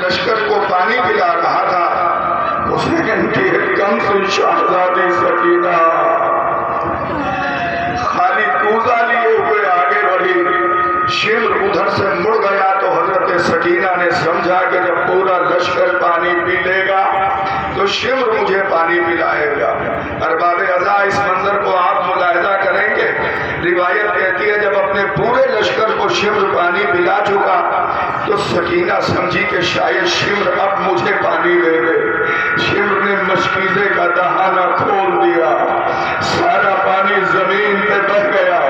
لشکر کو پانی پلا رہا تھا، حسین کی ایک کمسن شہزادی سکینہ خالی کوزہ لیے ہوئے آگے بڑھی۔ شمر ادھر سے مڑ گیا تو حضرت سکینہ نے سمجھا کہ جب پورا لشکر پانی پی لے گا تو شمر مجھے پانی پلائے گا۔ ارباب ازا اس منظر کو آپ ملاحظہ کریں گے، روایت کہتی ہے جب اپنے پورے لشکر کو شمر پانی پلا چکا تو سکینہ سمجھی کہ شاید شمر اب مجھے پانی دے دے۔ شمر نے مشکیزے کا دہانہ کھول دیا، سارا پانی زمین پہ بہ گیا۔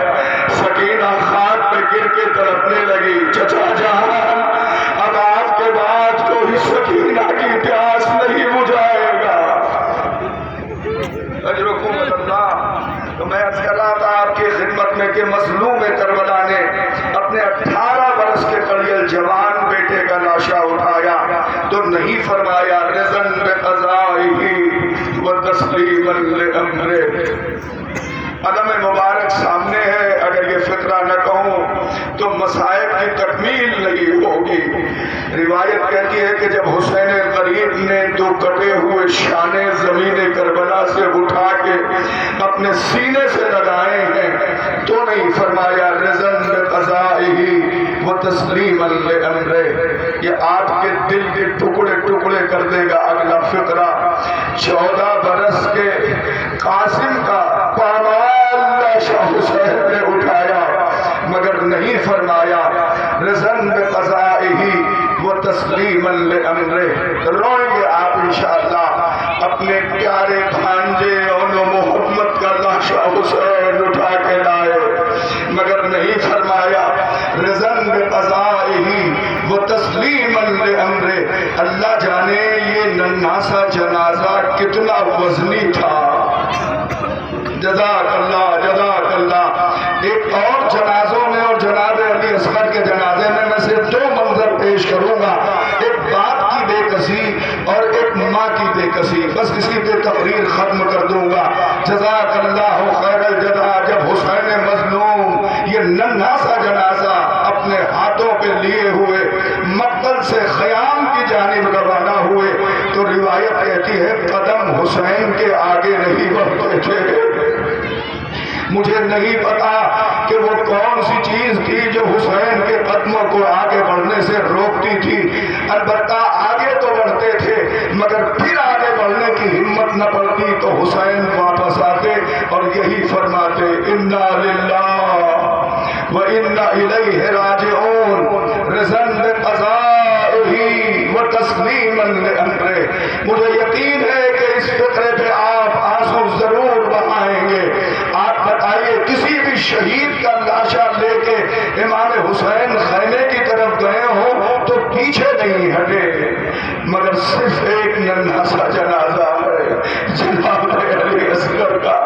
سکینہ خاک پہ گر کے تڑپنے لگی، چچا جان اب آپ کے بعد کوئی سکینہ کی پیاس نہیں بجھائے گا۔ اجرکم اللہ۔ تو میں عرض کر رہا تھا آپ کی خدمت میں کہ مظلوم کربلا نے اپنے 18 برس کے قلیل جوان بیٹے کا لاشا اٹھایا تو نہیں فرمایا رضن بقضائہ وتسلیما لامرہ۔ عدم مبارک سامنے ہے، اگر یہ فقرہ نہ کہوں تو مصائب کی تکمیل نہیں ہوگی۔ روایت کہتی ہے کہ جب حسین غریب نے 2 کٹے ہوئے شانے زمین کربلا سے اٹھا کے اپنے سینے سے لگائے ہیں تو نہیں فرمایا رضن بقضائہ وتسلیما لامرہ۔ یہ آپ کے دل کے ٹکڑے ٹکڑے کر دے گا۔ اگلا فقرہ 14 برس کے قاسم کا پامال شاہ حسین نے اٹھایا مگر نہیں فرمایا رضن بقضائہ وتسلیما لامرہ۔ روئیں گے آپ انشاءاللہ اپنے پیارے بھانجے اور محمد کا لاشا حسین اٹھا کے لائے مگر نہیں فرمایا رضن بقضائہ وتسلیما لامرہ۔ اللہ جانے یہ ننھا سا جنازہ کتنا وزنی تھا۔ جزاک اللہ جزاک اللہ۔ ایک اور جنازوں میں اور جناب علی اصغر کے جنازے میں صرف 2 منظر پیش کروں گا، ایک باپ کی بے کسی اور ایک ماں کی بے کسی، بس اسی پہ تقریر ختم کر دوں گا۔ جزاک اللہ خیر الجزا۔ جب حسین مظلوم یہ ننھا سا جنازہ اپنے ہاتھوں پہ لیے ہوئے مقتل سے خیام کی جانب روانہ ہوئے تو روایت کہتی ہے قدم حسین کے آگے نہیں بڑھتے تھے۔ مجھے نہیں پتا کہ وہ کون سی چیز تھی جو حسین کے قدموں کو آگے بڑھنے سے روکتی تھی، البتہ آگے تو بڑھتے تھے مگر پھر آگے بڑھنے کی ہمت نہ پڑتی تو حسین واپس آتے اور یہی فرماتے انا للہ وانا الیہ راجعون رضن بقضائہ وتسلیما لامرہ۔ مجھے یقین ہے کہ اس فقرے پہ آپ آنسو ضرور بہائیں گے۔ آپ بتائیے کسی بھی شہید کا لاشا لے کے امام حسین خیمے کی طرف گئے ہوں تو پیچھے نہیں ہٹے مگر صرف ایک ننھا سا جنازہ ہے جناب علی اصغر کا،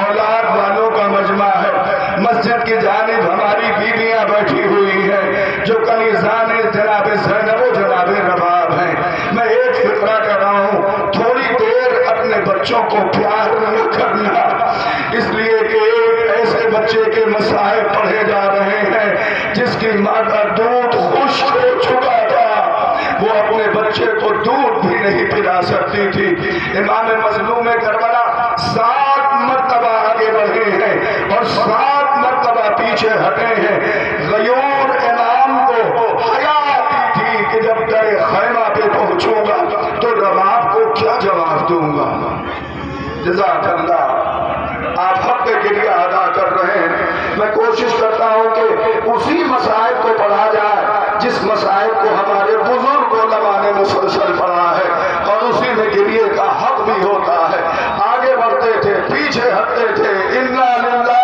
اولاد والوں کا مجمع ہے۔ مسجد کی جانب ہماری بیویاں بیٹھی ہوئی ہیں جو کنیزان جناب زینب و جناب رباب ہیں۔ میں ایک فقرہ کر رہا ہوں، تھوڑی دیر اپنے بچوں کو پیار نہ کرنا، اس لیے کہ ایک ایسے بچے کے مصائب پڑھے جا رہے ہیں جس کی ماں کا دودھ خشک ہو چکا تھا، وہ اپنے بچے کو دودھ بھی نہیں پلا سکتی تھی۔ امام مظلوم کربلا 7 مرتبہ آگے بڑھے ہیں اور 7 مرتبہ پیچھے ہٹے ہیں۔ غیور امام کو حیا آتی تھی کہ جب در خیمہ پہ پہنچوں گا تو رباب کو کیا جواب دوں گا۔ جزاک اللہ۔ آپ حق گریہ ادا کر رہے ہیں، میں کوشش کرتا ہوں کہ اسی مسائل کو پڑھا جائے جس مسائل کو ہمارے بزرگ علماء نے مسلسل پڑھا ہے اور اسی میں گریہ کا حق بھی ہوتا ہے۔ آگے بڑھتے تھے پیچھے ہٹتے تھے، انا للہ،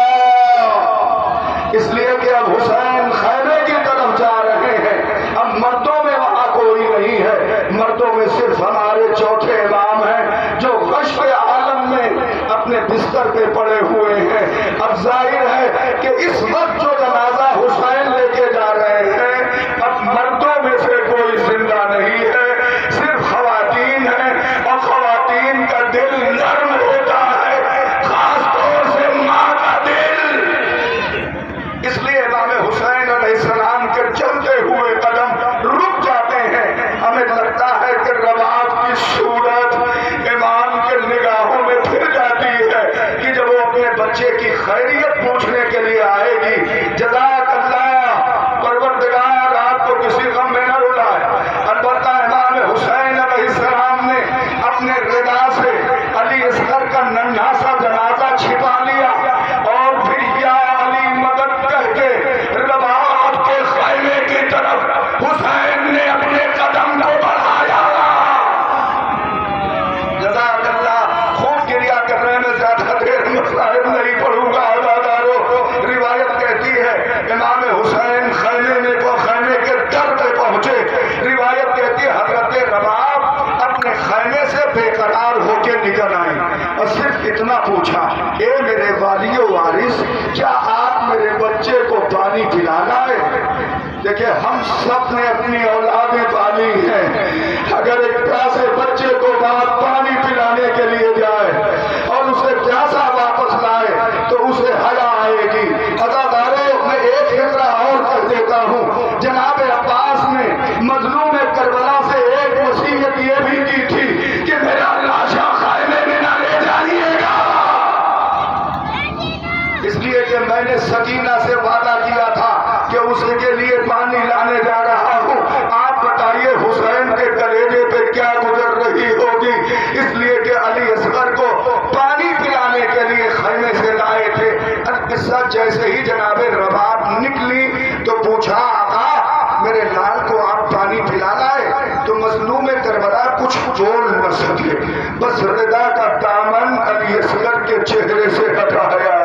اس لیے کہ اب حسین خیمے کی طرف جا رہے ہیں، اب مردوں میں وہاں کوئی نہیں ہے، مردوں میں صرف ہمارے چوتھے امام ہیں جو غشب عالم میں اپنے بستر پہ پڑے ہوئے ہیں۔ اب ظاہر ہے کہ اس وقت جو جنازہ حسین لے کے جا رہے ہیں اب مردوں میں سے کوئی زندہ نہیں ہے، صرف خواتین ہیں اور خواتین کا دل نرم ہوتا ہے، خاص طور سے ماں کا دل۔ اس لیے امام حسین علیہ السلام کے چلتے ہوئے قدم رک جاتے ہیں، ہمیں ہمیں لگتا ہے کہ رباب کی صورت امام کے نگاہوں میں پھر جاتی ہے کہ جب وہ اپنے بچے کی خیریت پوچھنے کے لیے آئے گی، جزاک اللہ پروردگار آپ کو کسی غم میں نہ رلائے۔ البتہ امام حسین علیہ السلام نے اپنے ردا سے علی اصغر کا ننھا سا جنازہ چھپا لیا اور پھر یا علی مدد کہہ کے رباب کے خیمے کی طرف حسین نے اپنے قدم کو بڑھایا۔ جزاک اللہ۔ خوب گریا کرنے میں زیادہ دیر مصائب نہیں پڑھوں گا عزادارو۔ روایت کہتی ہے امام حسین خیمے کے در پہ پہنچے۔ روایت کہتی ہے حضرت رباب اپنے خیمے سے بے قرار ہو کے نکل آئے اور صرف اتنا پوچھا، اے میرے والی و وارث، کیا آپ میرے بچے کو پانی پلانا ہے؟ دیکھیں ہم سب نے اپنی اولادیں پالی ہیں، اگر ایک پیاسے بچے کو باپ پانی پلانے کے لیے جائے اور اسے پیاسا واپس لائے تو اسے حیا آئے گی۔ عزادارو میں ایک فکرہ اور کر دیتا ہوں، جناب عباس نے مظلوم کربلا سے ایک وصیت یہ بھی کی تھی کہ میرا لاشا خیمے میں نہ لے جائیے گا، اس لیے کہ میں نے سکینہ سے وعدہ کیا تھا کہ اس کے لیے پانی لانے جا رہا ہوں۔ آپ بتائیے حسین کے کلیجے پہ کیا گزر رہی ہوگی، اس لیے کہ علی اصغر کو پانی پلانے کے لیے خیمے سے لائے تھے۔ قصہ جیسے ہی جناب رباب نکلی تو پوچھا، آقا میرے لال کو آپ پانی پلانا ہے؟ تو مظلوم کربلا کچھ بول نہ سکے، بس ردا کا دامن علی اصغر کے چہرے سے ہٹایا۔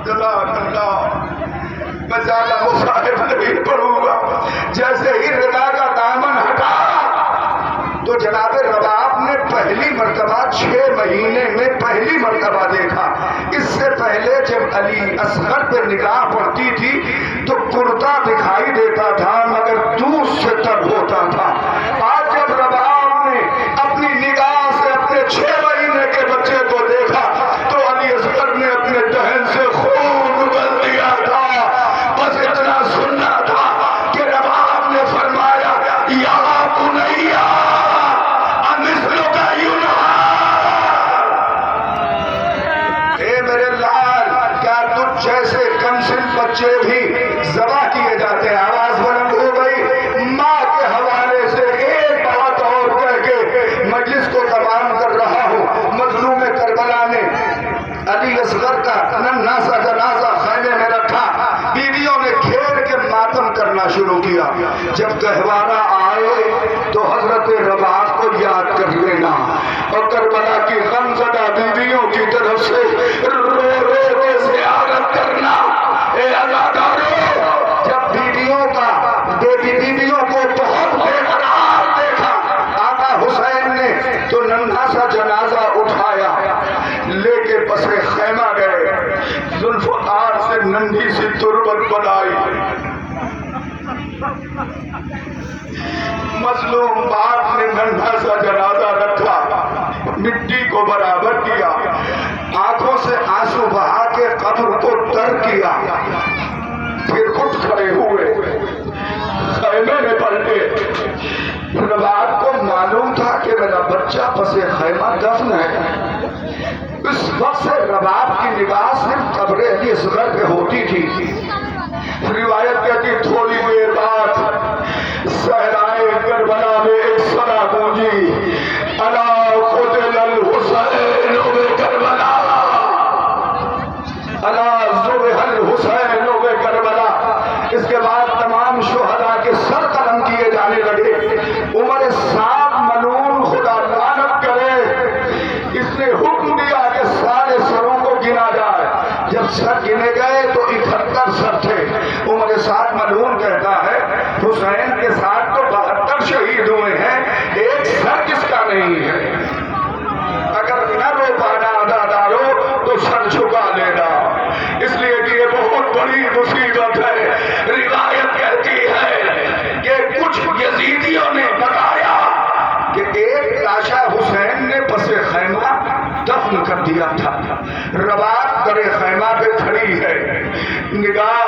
جزاک اللہ۔ میں زیادہ مصائب نہیں پڑھوں گا۔ جیسے ہی ردا کا دامن ہٹا تو جناب رباب نے پہلی مرتبہ 6 مہینے میں پہلی مرتبہ دیکھا۔ اس سے پہلے جب علی اصغر پہ نگاہ پڑتی تھی تو کرتا دکھائی دیتا تھا مگر دور سے تر ہوتا تھا۔ آج جب رباب نے اپنی نگاہ سے اپنے 6 مہینے کے بچے کو دیکھا تو علی اصغر نے اپنے دہن سے خون اگل دیا تھا۔ بس اتنا سننا تھا کہ رباب نے فرمایا، یا بنیا امثلو کا اے میرے لال، کیا تجھ جیسے کمسن بچے بھی ذبح کیے جاتے ہیں؟ آواز بلند ہو گئی۔ ماں کے حوالے سے ایک بات اور کہہ کے مجلس کو تمام کر رہا ہوں۔ مظلوم کربلا نے علی اصغر کا ننھا سا جنازہ خیمے میں رکھا، بیویوں نے گھیر کے ماتم کرنا شروع کیا۔ جب گہوارہ آئے تو حضرت رباب کو یاد کر لینا اور کربلا کی غمزدہ بیویوں کی طرف سے رو رو رو زیارت کرنا۔ اے عزادارو، جب بیویوں کو بہت بے قرار دیکھا آقا حسین نے تو ننھا سا جنازہ اٹھایا، لے کے پسے خیمہ گئے، ذوالفقار سے ننھی سی تربت بنائی، مظلوم باپ نے ننھا سا جنازہ رکھا، مٹی کو برابر کیا، آنکھوں سے آنسو بہا کے قبر کو تر کیا، پھر اٹھ کھڑے ہوئے، خیمے میں پلٹے۔ رباب کو معلوم تھا کہ میرا بچہ پسے خیمہ دفن ہے۔ اس وقت سے رباب کی نگاہ صرف قبر علی اصغر پہ ہوتی تھی۔ روایت کہتی تھوڑی دیر بعد صحرائے کربلا میں ایک صدا گونجی، الا قتل الحسین بکربلا، الا ذبح الحسین بکربلا۔ اس کے بعد تمام شہداء کے سر قلم کیے جانے لگے۔ عمر سعد ملعون خدا لعنت کرے، اس نے حکم دیا کہ سارے سروں کو گنا جائے۔ جب سر گنے گئے تو 71 سر تھے۔ عمر سعد ملعون کہتا ہے حسین کے ساتھ تو 72 شہید ہوئے ہیں، ایک سر کس کا نہیں ہے؟ اگر نہ رو پانا عزادارو تو سر جھکا لینا، اس لیے کہ یہ بہت بڑی مصیبت ہے۔ روایت کہتی ہے کہ کچھ یزیدیوں نے بتایا کہ ایک لاشا حسین نے پس خیمہ دفن کر دیا تھا۔ رباب در خیمہ پہ کھڑی ہے، نگاہ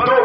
2